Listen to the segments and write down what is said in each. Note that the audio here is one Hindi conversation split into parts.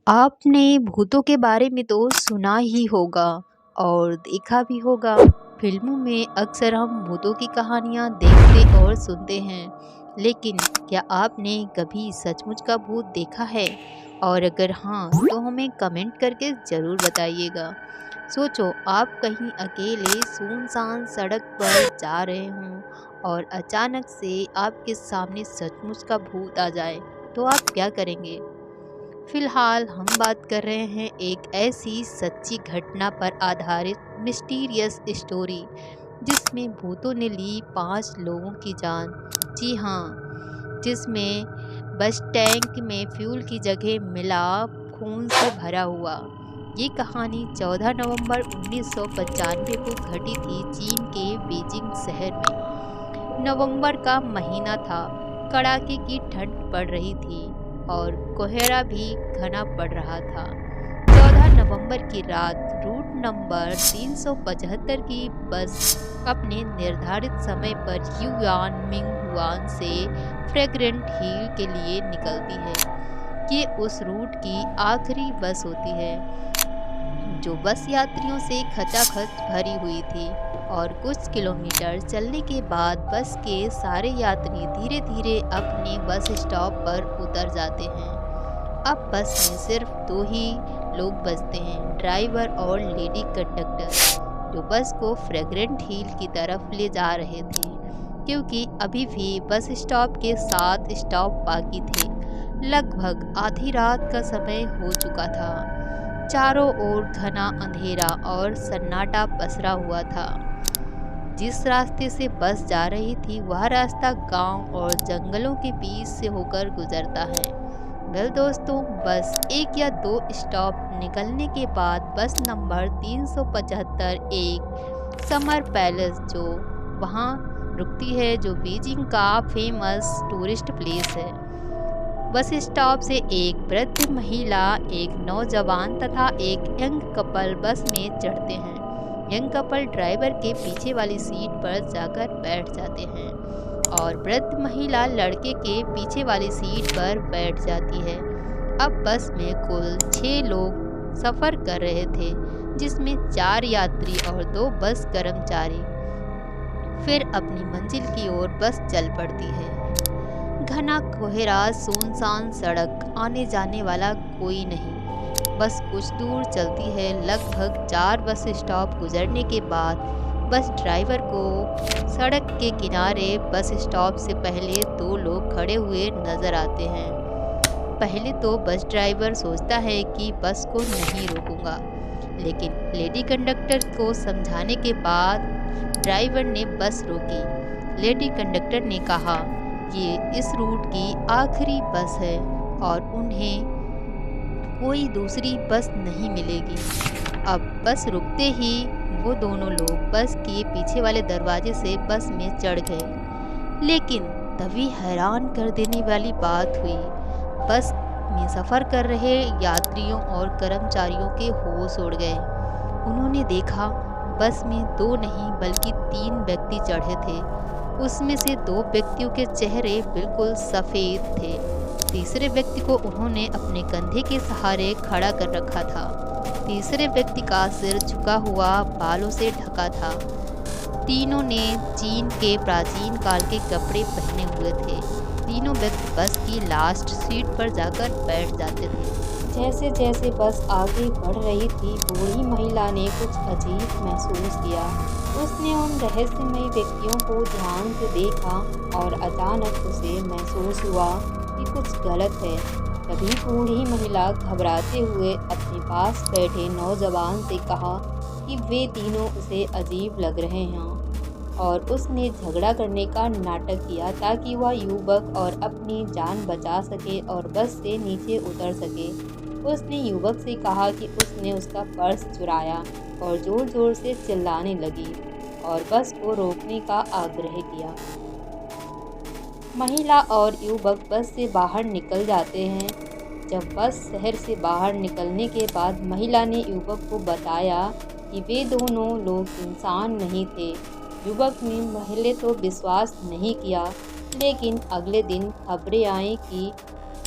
आपने भूतों के बारे में तो सुना ही होगा और देखा भी होगा। फिल्मों में अक्सर हम भूतों की कहानियाँ देखते और सुनते हैं, लेकिन क्या आपने कभी सचमुच का भूत देखा है? और अगर हाँ, तो हमें कमेंट करके ज़रूर बताइएगा। सोचो, आप कहीं अकेले सुनसान सड़क पर जा रहे हों और अचानक से आपके सामने सचमुच का भूत आ जाए, तो आप क्या करेंगे? फिलहाल हम बात कर रहे हैं एक ऐसी सच्ची घटना पर आधारित मिस्टीरियस स्टोरी जिसमें भूतों ने ली 5 लोगों की जान। जी हाँ, जिसमें बस टैंक में फ्यूल की जगह मिला खून से भरा हुआ। ये कहानी 14 नवंबर 1995 को घटी थी चीन के बीजिंग शहर में। नवंबर का महीना था, कड़ाके की ठंड पड़ रही थी और कोहरा भी घना पड़ रहा था। 14 नवंबर की रात रूट नंबर 375 की बस अपने निर्धारित समय पर युआन मिंग हुआन से फ्रेग्रेंट हिल के लिए निकलती है। ये उस रूट की आखिरी बस होती है जो बस यात्रियों से खचाखच भरी हुई थी और कुछ किलोमीटर चलने के बाद बस के सारे यात्री धीरे धीरे अपने बस स्टॉप पर उतर जाते हैं। अब बस में सिर्फ 2 ही लोग बचते हैं, ड्राइवर और लेडी कंडक्टर, जो बस को फ्रेग्रेंट हिल की तरफ ले जा रहे थे, क्योंकि अभी भी बस स्टॉप के 7 स्टॉप बाकी थे। लगभग आधी रात का समय हो चुका था। चारों ओर घना अंधेरा और सन्नाटा पसरा हुआ था। जिस रास्ते से बस जा रही थी वह रास्ता गांव और जंगलों के बीच से होकर गुजरता है। वेल दोस्तों, बस 1 या 2 स्टॉप निकलने के बाद बस नंबर 375 एक समर पैलेस जो वहां रुकती है, जो बीजिंग का फेमस टूरिस्ट प्लेस है। बस स्टॉप से एक वृद्ध महिला, एक नौजवान तथा एक यंग कपल बस में चढ़ते हैं। यंग कपल ड्राइवर के पीछे वाली सीट पर जाकर बैठ जाते हैं और वृद्ध महिला लड़के के पीछे वाली सीट पर बैठ जाती है। अब बस में कुल 6 लोग सफ़र कर रहे थे, जिसमें 4 यात्री और 2 बस कर्मचारी। फिर अपनी मंजिल की ओर बस चल पड़ती है। घना कोहरा, सुनसान सड़क, आने जाने वाला कोई नहीं। बस कुछ दूर चलती है। लगभग 4 बस स्टॉप गुजरने के बाद बस ड्राइवर को सड़क के किनारे बस स्टॉप से पहले 2 लोग खड़े हुए नजर आते हैं। पहले तो बस ड्राइवर सोचता है कि बस को नहीं रोकूंगा, लेकिन लेडी कंडक्टर को समझाने के बाद ड्राइवर ने बस रोकी। लेडी कंडक्टर ने कहा, ये इस रूट की आखिरी बस है और उन्हें कोई दूसरी बस नहीं मिलेगी। अब बस रुकते ही वो दोनों लोग बस के पीछे वाले दरवाजे से बस में चढ़ गए। लेकिन तभी हैरान कर देने वाली बात हुई। बस में सफ़र कर रहे यात्रियों और कर्मचारियों के होश उड़ गए। उन्होंने देखा बस में 2 नहीं बल्कि 3 व्यक्ति चढ़े थे। उसमें से 2 व्यक्तियों के चेहरे बिल्कुल सफ़ेद थे। तीसरे व्यक्ति को उन्होंने अपने कंधे के सहारे खड़ा कर रखा था। तीसरे व्यक्ति का सिर झुका हुआ बालों से ढका था। तीनों ने चीन के प्राचीन काल के कपड़े पहने हुए थे। तीनों व्यक्ति बस की लास्ट सीट पर जाकर बैठ जाते थे। जैसे जैसे बस आगे बढ़ रही थी, बूढ़ी महिला ने कुछ अजीब महसूस किया। उसने उन रहस्यमयी व्यक्तियों को ध्यान से देखा और अचानक उसे महसूस हुआ कि कुछ गलत है। तभी बूढ़ी महिला घबराते हुए अपने पास बैठे नौजवान से कहा कि वे तीनों उसे अजीब लग रहे हैं, और उसने झगड़ा करने का नाटक किया ताकि वह युवक और अपनी जान बचा सके और बस से नीचे उतर सके। उसने युवक से कहा कि उसने उसका पर्स चुराया और जोर जोर से चिल्लाने लगी और बस को रोकने का आग्रह किया। महिला और युवक बस से बाहर निकल जाते हैं। जब बस शहर से बाहर निकलने के बाद महिला ने युवक को बताया कि वे दोनों लोग इंसान नहीं थे। युवक ने पहले तो विश्वास नहीं किया, लेकिन अगले दिन खबरें आईं कि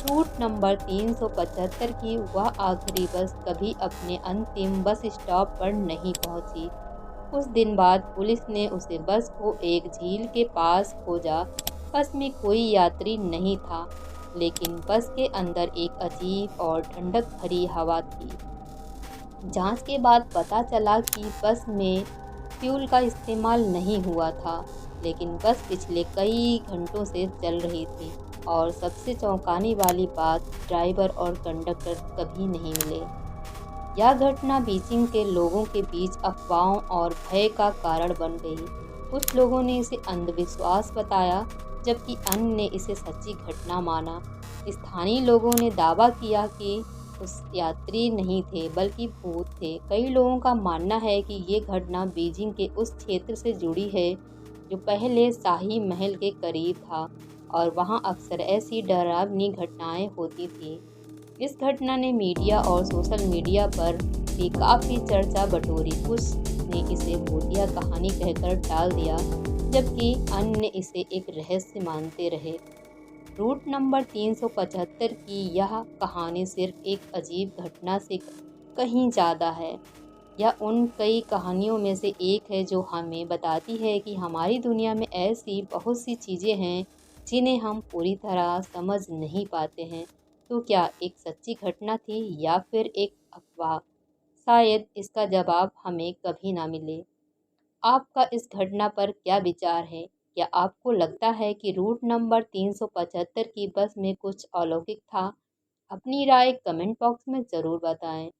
रूट नंबर 375 की वह आखिरी बस कभी अपने अंतिम बस स्टॉप पर नहीं पहुंची। कुछ दिन बाद पुलिस ने उसे बस को एक झील के पास खोजा। बस में कोई यात्री नहीं था, लेकिन बस के अंदर एक अजीब और ठंडक भरी हवा थी। जांच के बाद पता चला कि बस में फ्यूल का इस्तेमाल नहीं हुआ था, लेकिन बस पिछले कई घंटों से चल रही थी। और सबसे चौंकाने वाली बात, ड्राइवर और कंडक्टर कभी नहीं मिले। यह घटना बीजिंग के लोगों के बीच अफवाहों और भय का कारण बन गई। कुछ लोगों ने इसे अंधविश्वास बताया, जबकि अन्य ने इसे सच्ची घटना माना। स्थानीय लोगों ने दावा किया कि उस यात्री नहीं थे, बल्कि भूत थे। कई लोगों का मानना है कि ये घटना बीजिंग के उस क्षेत्र से जुड़ी है जो पहले शाही महल के करीब था, और वहाँ अक्सर ऐसी डरावनी घटनाएं होती थी। इस घटना ने मीडिया और सोशल मीडिया पर भी काफ़ी चर्चा बटोरी। कुछ ने इसे भूतिया कहानी कहकर टाल दिया, जबकि अन्य इसे एक रहस्य मानते रहे। रूट नंबर 375 की यह कहानी सिर्फ एक अजीब घटना से कहीं ज़्यादा है। यह उन कई कहानियों में से एक है जो हमें बताती है कि हमारी दुनिया में ऐसी बहुत सी चीज़ें हैं जिन्हें हम पूरी तरह समझ नहीं पाते हैं। तो क्या एक सच्ची घटना थी या फिर एक अफवाह? शायद इसका जवाब हमें कभी ना मिले। आपका इस घटना पर क्या विचार है? क्या आपको लगता है कि रूट नंबर 375 की बस में कुछ अलौकिक था? अपनी राय कमेंट बॉक्स में ज़रूर बताएं।